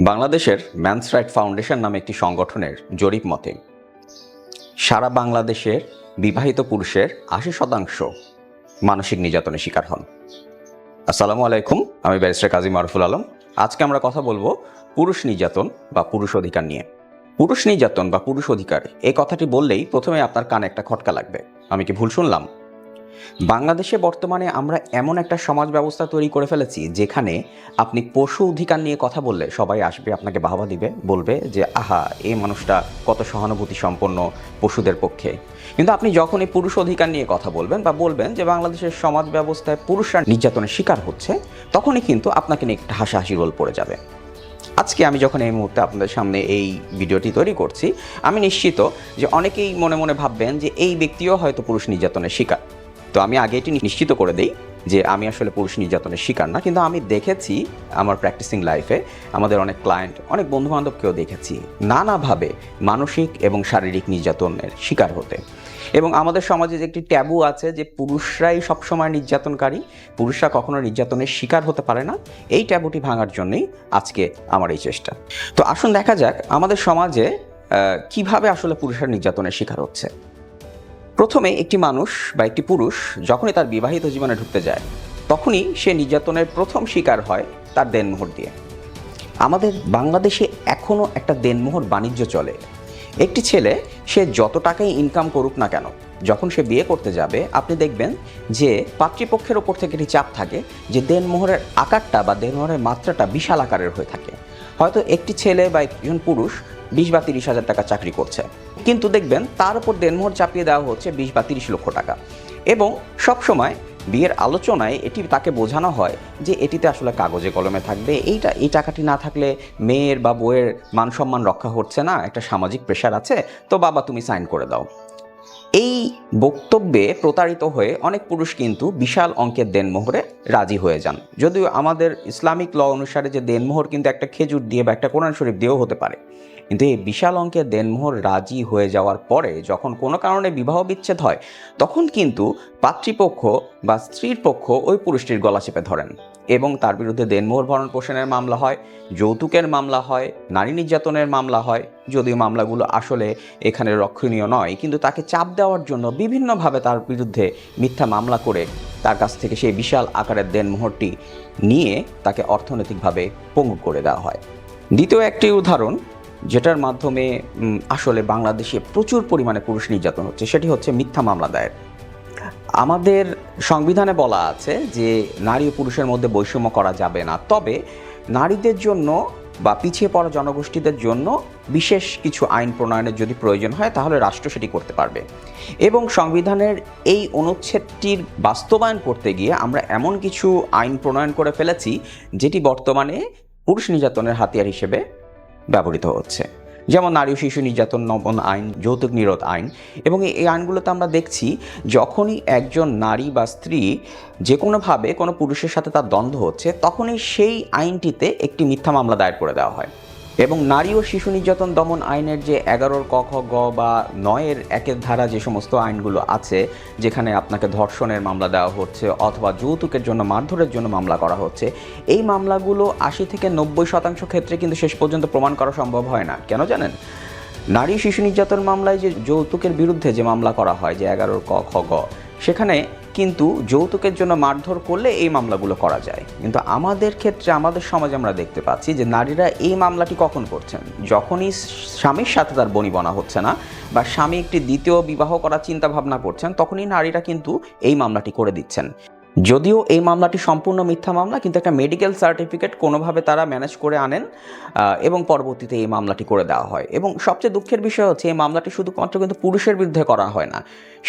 বাংলাদেশের man's right foundation নামে একটি সংগঠনের জরিপ মতে সারা বাংলাদেশের বিবাহিত পুরুষের ৮০% মানসিক নির্যাতনের শিকার হন। আসসালামু আলাইকুম, আমি ব্যারিস্টার কাজী মারুফুল আলম। আজকে আমরা কথা বলবো পুরুষ নির্যাতন বা পুরুষ অধিকার নিয়ে। পুরুষ নির্যাতন বা পুরুষ অধিকার এই কথাটি বললেই প্রথমে আপনার কানে একটা খটকা লাগবে। আমি কি ভুল শুনলাম? বাংলাদেশে বর্তমানে আমরা এমন একটা সমাজ ব্যবস্থা তৈরি করে ফেলেছি যেখানে আপনি পশু অধিকার নিয়ে কথা বললে সবাই আসবে, আপনাকে বাহবা দিবে, বলবে যে আহা, এই মানুষটা কত সহানুভূতি সম্পন্ন পশুদের পক্ষে। কিন্তু আপনি যখন এই পুরুষ অধিকার নিয়ে কথা বলবেন বা বলবেন যে বাংলাদেশের সমাজ ব্যবস্থায় পুরুষরা নির্যাতনের শিকার হচ্ছে, তখনই কিন্তু আপনাকে নিয়ে একটা হাসাহাসি রোল পড়ে যাবে। আজকে আমি যখন এই মুহূর্তে আপনাদের সামনে এই ভিডিওটি তৈরি করছি, আমি নিশ্চিত যে অনেকেই মনে মনে ভাববেন যে এই ব্যক্তিও হয়তো পুরুষ নির্যাতনের শিকার। তো আমি আগে এটি নিশ্চিত করে দেই যে আমি আসলে পুরুষ নির্যাতনের শিকার না, কিন্তু আমি দেখেছি আমার প্র্যাকটিসিং লাইফে আমাদের অনেক ক্লায়েন্ট, অনেক বন্ধুবান্ধবকেও দেখেছি নানাভাবে মানসিক এবং শারীরিক নির্যাতনের শিকার হতে। এবং আমাদের সমাজে যে একটি ট্যাবু আছে যে পুরুষরাই সবসময় নির্যাতনকারী, পুরুষরা কখনো নির্যাতনের শিকার হতে পারে না, এই ট্যাবুটি ভাঙার জন্যই আজকে আমার এই চেষ্টা। তো আসুন দেখা যাক আমাদের সমাজে কিভাবে আসলে পুরুষরা নির্যাতনের শিকার হচ্ছে। প্রথমে একটি মানুষ বা একটি পুরুষ যখনই তার বিবাহিত জীবনে ঢুকতে যায়, তখনই সে নির্যাতনের প্রথম শিকার হয় তার দেনমোহর দিয়ে। আমাদের বাংলাদেশে এখনও একটা দেনমোহর বাণিজ্য চলে। একটি ছেলে সে যত টাকাই ইনকাম করুক না কেন, যখন সে বিয়ে করতে যাবে আপনি দেখবেন যে পাত্রীপক্ষের ওপর থেকে একটি চাপ থাকে যে দেনমোহরের আকারটা বা দেনমোহরের মাত্রাটা বিশাল আকারের হয়ে থাকে। হয়তো একটি ছেলে বা একজন পুরুষ 20 বা 30 হাজার টাকা চাকরি করছে, কিন্তু দেখবেন তার উপর দেনমোহর চাপিয়ে দেওয়া হচ্ছে 20 বা 30 লক্ষ টাকা। এবং সবসময় বিয়ের আলোচনায় এটি তাকে বোঝানো হয় যে এটিতে আসলে কাগজে কলমে থাকবে, এই টাকাটি না থাকলে মেয়ের বা বউয়ের মান সম্মান রক্ষা হচ্ছে না, একটা সামাজিক প্রেশার আছে, তো বাবা তুমি সাইন করে দাও। এই বক্তব্যে প্রতারিত হয়ে অনেক পুরুষ কিন্তু বিশাল অঙ্কের দেনমোহরে রাজি হয়ে যান। যদিও আমাদের ইসলামিক ল অনুসারে যে দেনমোহর কিন্তু একটা খেজুর দিয়ে বা একটা কোরআন শরীফ দিয়েও হতে পারে, কিন্তু এই বিশাল অঙ্কের দেনমোহর রাজি হয়ে যাওয়ার পরে যখন কোনো কারণে বিবাহ বিচ্ছেদ হয়, তখন কিন্তু পাত্রীপক্ষ বা স্ত্রীর পক্ষ ওই পুরুষটির গলা চেপে ধরেন এবং তার বিরুদ্ধে দেনমোহর ভরণ পোষণের মামলা হয়, যৌতুকের মামলা হয়, নারী নির্যাতনের মামলা হয়। যদিও মামলাগুলো আসলে এখানে রক্ষণীয় নয়, কিন্তু তাকে চাপ দেওয়ার জন্য বিভিন্নভাবে তার বিরুদ্ধে মিথ্যা মামলা করে তার কাছ থেকে সেই বিশাল আকারের দেনমোহরটি নিয়ে তাকে অর্থনৈতিকভাবে পঙ্গু করে দেওয়া হয়। দ্বিতীয় একটি উদাহরণ যেটার মাধ্যমে আসলে বাংলাদেশে প্রচুর পরিমাণে পুরুষ নির্যাতন হচ্ছে, সেটি হচ্ছে মিথ্যা মামলা দায়ের। আমাদের সংবিধানে বলা আছে যে নারী ও পুরুষের মধ্যে বৈষম্য করা যাবে না, তবে নারীদের জন্য বা পিছিয়ে পড়া জনগোষ্ঠীদের জন্য বিশেষ কিছু আইন প্রণয়নের যদি প্রয়োজন হয় তাহলে রাষ্ট্র সেটি করতে পারবে। এবং সংবিধানের এই অনুচ্ছেদটির বাস্তবায়ন করতে গিয়ে আমরা এমন কিছু আইন প্রণয়ন করে ফেলেছি যেটি বর্তমানে পুরুষ নির্যাতনের হাতিয়ার হিসেবে ব্যবহৃত হচ্ছে, যেমন নারী ও শিশু নির্যাতন দমন আইন, যৌতুক নিরোধ আইন। এবং এই আইনগুলোতে আমরা দেখছি যখনই একজন নারী বা স্ত্রী যে কোনোভাবে কোনো পুরুষের সাথে তার দ্বন্দ্ব হচ্ছে, তখনই সেই আইনটিতে একটি মিথ্যা মামলা দায়ের করে দেওয়া হয়। এবং নারী ও শিশু নির্যাতন দমন আইনের যে 11 ক, খ, গ বা 9 1 ধারা যে সমস্ত আইনগুলো আছে, যেখানে আপনাকে ধর্ষণের মামলা দেওয়া হচ্ছে অথবা যৌতুকের জন্য মারধরের জন্য মামলা করা হচ্ছে, এই মামলাগুলো 80 থেকে 90% ক্ষেত্রে কিন্তু শেষ পর্যন্ত প্রমাণ করা সম্ভব হয় না। কেন জানেন? নারী শিশু নির্যাতন মামলায় যে যৌতুকের বিরুদ্ধে যে মামলা করা হয়, যে 11 ক, খ, গ, সেখানে কিন্তু যৌতুকের জন্য মারধর করলে এই মামলাগুলো করা যায়। কিন্তু আমাদের ক্ষেত্রে আমাদের সমাজে আমরা দেখতে পাচ্ছি যে নারীরা এই মামলাটি কখন করছেন? যখনই স্বামীর সাথে তার বনিবনা হচ্ছে না বা স্বামী একটি দ্বিতীয় বিবাহ করার চিন্তা ভাবনা করছেন, তখনই নারীরা কিন্তু এই মামলাটি করে দিচ্ছেন। যদিও এই মামলাটি সম্পূর্ণ মিথ্যা মামলা, কিন্তু একটা মেডিকেল সার্টিফিকেট কোনোভাবে তারা ম্যানেজ করে আনেন এবং পরবর্তীতে এই মামলাটি করে দেওয়া হয়। এবং সবচেয়ে দুঃখের বিষয় হচ্ছে এই মামলাটি শুধুমাত্র কিন্তু পুরুষের বিরুদ্ধে করা হয় না,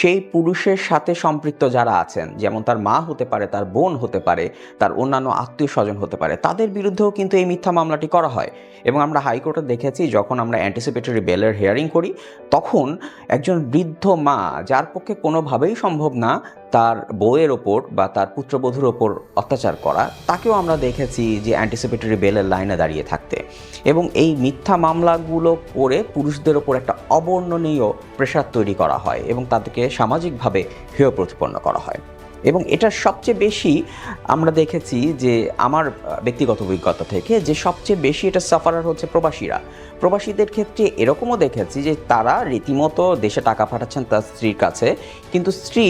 সেই পুরুষের সাথে সম্পৃক্ত যারা আছেন, যেমন তার মা হতে পারে, তার বোন হতে পারে, তার অন্যান্য আত্মীয় স্বজন হতে পারে, তাদের বিরুদ্ধেও কিন্তু এই মিথ্যা মামলাটি করা হয়। এবং আমরা হাইকোর্টে দেখেছি যখন আমরা অ্যান্টিসিপেটরি বেলের হিয়ারিং করি, তখন একজন বৃদ্ধ মা, যার পক্ষে কোনোভাবেই সম্ভব না তার বউয়ের ওপর বা তার পুত্রবধূর ওপর অত্যাচার করা, তাকেও আমরা দেখেছি যে অ্যান্টিসিপেটরি বেলের লাইনে দাঁড়িয়ে থাকতে। এবং এই মিথ্যা মামলাগুলো করে পুরুষদের ওপর একটা অবর্ণনীয় প্রেশার তৈরি করা হয় এবং তাদেরকে সামাজিকভাবে হেয় প্রতিপন্ন করা হয়। এবং এটা সবচেয়ে বেশি আমরা দেখেছি যে আমার ব্যক্তিগত অভিজ্ঞতা থেকে যে সবচেয়ে বেশি এটা সাফারার হচ্ছে প্রবাসীরা। প্রবাসীদের ক্ষেত্রে এরকমও দেখেছি যে তারা রীতিমতো দেশে টাকা পাঠাচ্ছেন তার স্ত্রীর কাছে, কিন্তু স্ত্রী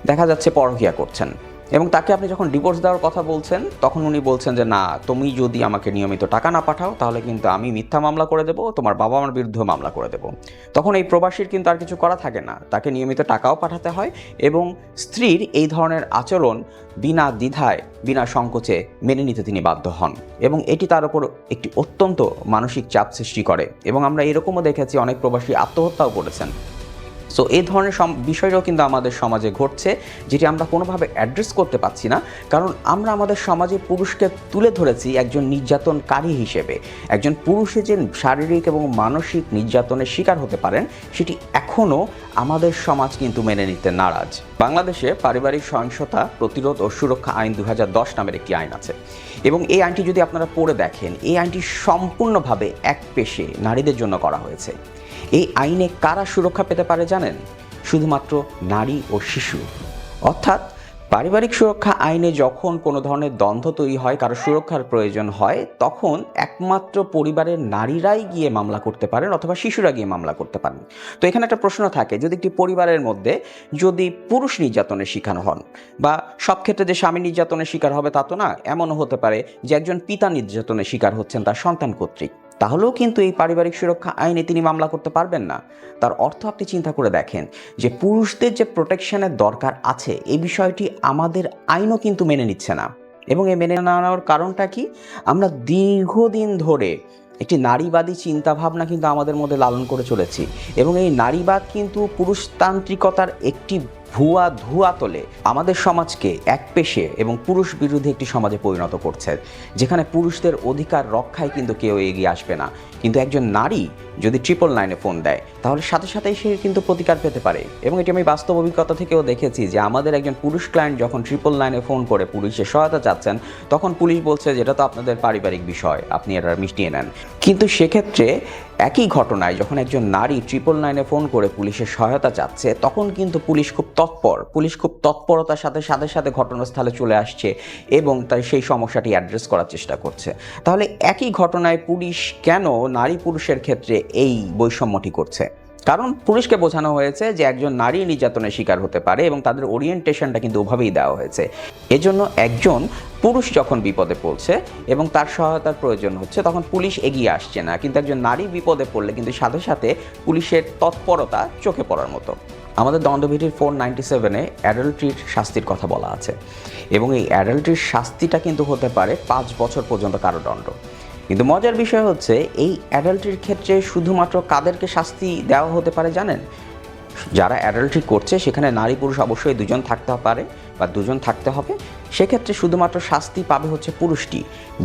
দেখা যাচ্ছে পরকীয়া করছেন, এবং তাকে আপনি যখন ডিভোর্স দেওয়ার কথা বলছেন তখন উনি বলছেন যে না, তুমি যদি আমাকে নিয়মিত টাকা না পাঠাও তাহলে কিন্তু আমি মিথ্যা মামলা করে দেবো, তোমার বাবা আমার বিরুদ্ধে মামলা করে দেবো। তখন এই প্রবাসীর কিন্তু আর কিছু করা থাকে না, তাকে নিয়মিত টাকাও পাঠাতে হয় এবং স্ত্রীর এই ধরনের আচরণ বিনা দ্বিধায় বিনা সংকোচে মেনে নিতে তিনি বাধ্য হন, এবং এটি তার উপর একটি অত্যন্ত মানসিক চাপ সৃষ্টি করে। এবং আমরা এরকমও দেখেছি অনেক প্রবাসী আত্মহত্যাও করেছেন। সো এই ধরনের বিষয়টাও কিন্তু আমাদের সমাজে ঘটছে, যেটি আমরা কোনোভাবে অ্যাড্রেস করতে পারছি না, কারণ আমরা আমাদের সমাজে পুরুষকে তুলে ধরেছি একজন নির্যাতনকারী হিসেবে। একজন পুরুষে যে শারীরিক এবং মানসিক নির্যাতনের শিকার হতে পারেন সেটি এখনও আমাদের সমাজ কিন্তু মেনে নিতে নারাজ। বাংলাদেশে পারিবারিক সহিংসতা প্রতিরোধ ও সুরক্ষা আইন 2010 নামের একটি আইন আছে, এবং এই আইনটি যদি আপনারা পড়ে দেখেন, এই আইনটি সম্পূর্ণভাবে একপেশে নারীদের জন্য করা হয়েছে। এই আইনে কারা সুরক্ষা পেতে পারে জানেন? শুধুমাত্র নারী ও শিশু। অর্থাৎ পারিবারিক সুরক্ষা আইনে যখন কোনো ধরনের দ্বন্দ্ব তৈরি হয়, কারো সুরক্ষার প্রয়োজন হয়, তখন একমাত্র পরিবারের নারীরাই গিয়ে মামলা করতে পারেন অথবা শিশুরা গিয়ে মামলা করতে পারেন। তো এখানে একটা প্রশ্ন থাকে, যদি একটি পরিবারের মধ্যে যদি পুরুষ নির্যাতনের শিকার হন, বা সব ক্ষেত্রে যে স্বামী নির্যাতনের শিকার হবে তা তো না, এমনও হতে পারে যে একজন পিতা নির্যাতনের শিকার হচ্ছেন তার সন্তান কর্তৃক, তাহলেও কিন্তু এই পারিবারিক সুরক্ষা আইনে তিনি মামলা করতে পারবেন না। তার অর্থ আপনি চিন্তা করে দেখেন যে পুরুষদের যে প্রোটেকশনের দরকার আছে, এই বিষয়টি আমাদের আইনও কিন্তু মেনে নিচ্ছে না। এবং এই মেনে না নেওয়ার কারণটা কি? আমরা দীর্ঘদিন ধরে একটি নারীবাদী চিন্তাভাবনা কিন্তু আমাদের মধ্যে লালন করে চলেছি, এবং এই নারীবাদ কিন্তু পুরুষতান্ত্রিকতার একটি ভুয়া ধোঁয়া তোলে আমাদের সমাজকে একপেশে এবং পুরুষ বিরোধী একটি সমাজে পরিণত করছে, যেখানে পুরুষদের অধিকার রক্ষায় কিন্তু কেউ এগিয়ে আসবে না। কিন্তু একজন নারী যদি 999-এ ফোন দেয় তাহলে সাথে সাথেই সে কিন্তু প্রতিকার পেতে পারে। এবং এটি আমি বাস্তব অভিজ্ঞতা থেকেও দেখেছি যে আমাদের একজন পুরুষ ক্লায়েন্ট যখন 999-এ ফোন করে পুলিশের সহায়তা চাচ্ছেন, তখন পুলিশ বলছে যেটা তো আপনাদের পারিবারিক বিষয়, আপনি এটা মিটিয়ে নেন। কিন্তু সেক্ষেত্রে একই ঘটনায় যখন একজন নারী 999-এ ফোন করে পুলিশের সহায়তা চাচ্ছে, তখন কিন্তু পুলিশ খুব তৎপরতার সাথে সাথে ঘটনাস্থলে চলে আসছে এবং তাই সেই সমস্যাটি অ্যাড্রেস করার চেষ্টা করছে। তাহলে একই ঘটনায় পুলিশ কেন নারী পুরুষের ক্ষেত্রে এই বৈষম্যটি করছে? কারণ পুলিশকে বোঝানো হয়েছে যে একজন নারী নির্যাতনের শিকার হতে পারে, এবং তাদের ওরিয়েন্টেশনটা কিন্তু ওভাবেই দেওয়া হয়েছে। এজন্য একজন পুরুষ যখন বিপদে পড়ছে এবং তার সহায়তার প্রয়োজন হচ্ছে, তখন পুলিশ এগিয়ে আসছে না, কিন্তু একজন নারী বিপদে পড়লে কিন্তু সাথে সাথে পুলিশের তৎপরতা চোখে পড়ার মতো। আমাদের দণ্ডবিধির 497-এ অ্যাডাল্ট্রির শাস্তির কথা বলা আছে, এবং এই অ্যাডাল্ট্রির শাস্তিটা কিন্তু হতে পারে 5 বছর পর্যন্ত কারাদণ্ড। কিন্তু মজার বিষয় হচ্ছে, এই অ্যাডাল্ট্রির ক্ষেত্রে শুধুমাত্র কাদেরকে শাস্তি দেওয়া হতে পারে জানেন? যারা অ্যাডাল্ট্রি করছে সেখানে নারী পুরুষ অবশ্যই দুজন থাকতে পারে বা দুজন থাকতে হবে। সেক্ষেত্রে শুধুমাত্র শাস্তি পাবে হচ্ছে পুরুষটি।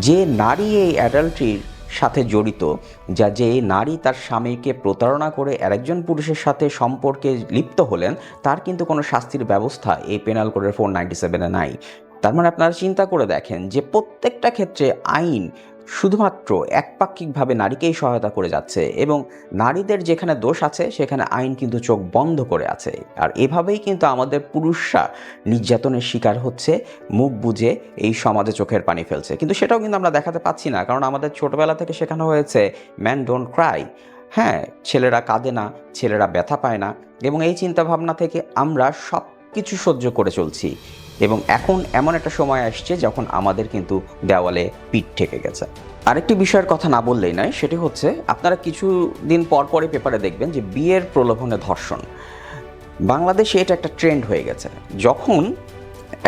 যে নারী এই অ্যাডাল্ট্রির সাথে জড়িত, যে নারী তার স্বামীকে প্রতারণা করে আরেকজন পুরুষের সাথে সম্পর্কে লিপ্ত হলেন, তার কিন্তু কোনো শাস্তির ব্যবস্থা এই পেনাল কোডের 497-এ নাই। তার মানে আপনারা চিন্তা করে দেখেন যে প্রত্যেকটা ক্ষেত্রে আইন শুধুমাত্র একপাক্ষিকভাবে নারীকেই সহায়তা করে যাচ্ছে, এবং নারীদের যেখানে দোষ আছে সেখানে আইন কিন্তু চোখ বন্ধ করে আছে। আর এভাবেই কিন্তু আমাদের পুরুষরা নির্যাতনের শিকার হচ্ছে, মুখ বুজে এই সমাজে চোখের পানি ফেলছে। কিন্তু সেটাও কিন্তু আমরা দেখাতে পাচ্ছি না, কারণ আমাদের ছোটবেলা থেকে শেখানো হয়েছে ম্যান ডোন্ট ক্রাই। হ্যাঁ, ছেলেরা কাঁদে না, ছেলেরা ব্যথা পায় না, এবং এই চিন্তাভাবনা থেকে আমরা সব কিছু সহ্য করে চলছি। এবং এখন এমন একটা সময় আসছে যখন আমাদের কিন্তু দেওয়ালে পিঠ ঠেকে গেছে। আরেকটি বিষয়ের কথা না বললেই নয়, সেটি হচ্ছে আপনারা কিছু দিন পরই পেপারে দেখবেন যে বিয়ের প্রলোভনে ধর্ষণ। বাংলাদেশে এটা একটা ট্রেন্ড হয়ে গেছে। যখন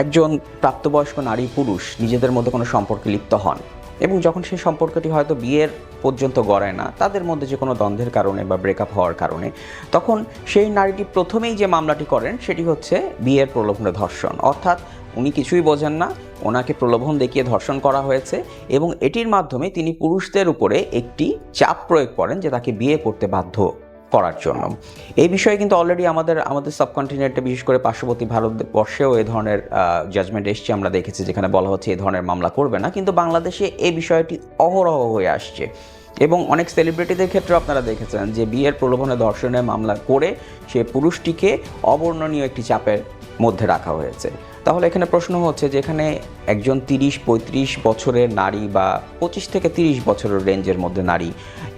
একজন প্রাপ্তবয়স্ক নারী পুরুষ নিজেদের মধ্যে কোনো সম্পর্কে লিপ্ত হন, এবং যখন সেই সম্পর্কটি হয়তো বিয়ের পর্যন্ত গড়ায় না, তাদের মধ্যে যে কোনো দ্বন্দ্বের কারণে বা ব্রেকআপ হওয়ার কারণে, তখন সেই নারীটি প্রথমেই যে মামলাটি করেন সেটি হচ্ছে বিয়ের প্রলোভনে ধর্ষণ। অর্থাৎ উনি কিছুই বোঝেন না, ওনাকে প্রলোভন দেখিয়ে ধর্ষণ করা হয়েছে, এবং এটির মাধ্যমে তিনি পুরুষদের উপরে একটি চাপ প্রয়োগ করেন যে তাকে বিয়ে করতে বাধ্য করার জন্য। এই বিষয়ে কিন্তু অলরেডি আমাদের সাবকন্টিনেন্টে, বিশেষ করে পার্শ্ববর্তী ভারতবর্ষেও এ ধরনের জাজমেন্ট এসছে, আমরা দেখেছি, যেখানে বলা হচ্ছে এই ধরনের মামলা করবে না। কিন্তু বাংলাদেশে এই বিষয়টি অহরহ হয়ে আসছে, এবং অনেক সেলিব্রিটিদের ক্ষেত্রে আপনারা দেখেছেন যে বিয়ের প্রলোভনে ধর্ষণের মামলা করে সে পুরুষটিকে অবর্ণনীয় একটি চাপের মধ্যে রাখা হয়েছে। তাহলে এখানে প্রশ্ন হচ্ছে যে এখানে একজন 30-35 বছরের নারী বা 25 থেকে 30 বছরের রেঞ্জের মধ্যে নারী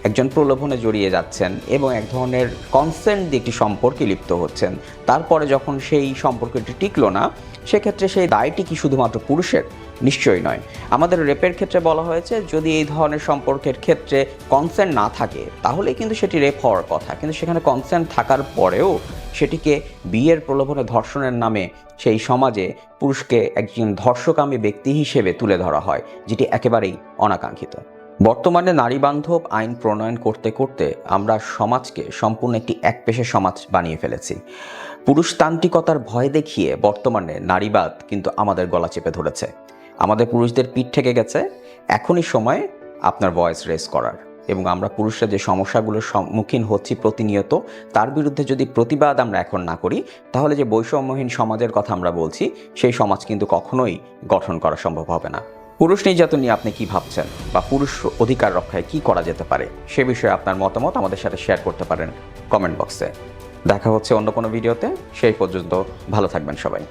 একজন প্রলোভনে জড়িয়ে যাচ্ছেন এবং এক ধরনের কনসেন্ট দিয়ে একটি সম্পর্কে লিপ্ত হচ্ছেন, তারপরে যখন সেই সম্পর্কটি টিকলো না, সেক্ষেত্রে সেই দায়টি কি শুধুমাত্র পুরুষের? নিশ্চয়ই নয়। আমাদের রেপের ক্ষেত্রে বলা হয়েছে যদি এই ধরনের সম্পর্কের ক্ষেত্রে কনসেন্ট না থাকে তাহলেই কিন্তু সেটি রেপ হওয়ার কথা, কিন্তু সেখানে কনসেন্ট থাকার পরেও সেটিকে বিয়ের প্রলোভনে ধর্ষণের নামে সেই সমাজে পুরুষকে একজন ধর্ষকামী ব্যক্তি হিসেবে তুলে ধরা হয়, যেটি একেবারেই অনাকাঙ্ক্ষিত। বর্তমানে নারী বান্ধব আইন প্রণয়ন করতে করতে আমরা সমাজকে সম্পূর্ণ একটি একপেশে সমাজ বানিয়ে ফেলেছি। পুরুষতান্ত্রিকতার ভয় দেখিয়ে বর্তমানে নারীবাদ কিন্তু আমাদের গলা চেপে ধরেছে। আমাদের পুরুষদের পিঠ থেকে গেছে। এখনই সময় আপনার ভয়েস রেজ করার, এবং আমরা পুরুষরা যে সমস্যাগুলোর সম্মুখীন হচ্ছি প্রতিনিয়ত, তার বিরুদ্ধে যদি প্রতিবাদ আমরা এখন না করি, তাহলে যে বৈষম্যহীন সমাজের কথা আমরা বলছি, সেই সমাজ কিন্তু কখনোই গঠন করা সম্ভব হবে না। পুরুষ নির্যাতন নিয়ে আপনি কি ভাবছেন, বা পুরুষ অধিকার রক্ষায় কি করা যেতে পারে, সে বিষয়ে আপনার মতামত আমাদের সাথে শেয়ার করতে পারেন কমেন্ট বক্সে। দেখা হচ্ছে অন্য কোনো ভিডিওতে। সেই পর্যন্ত ভালো থাকবেন সবাই।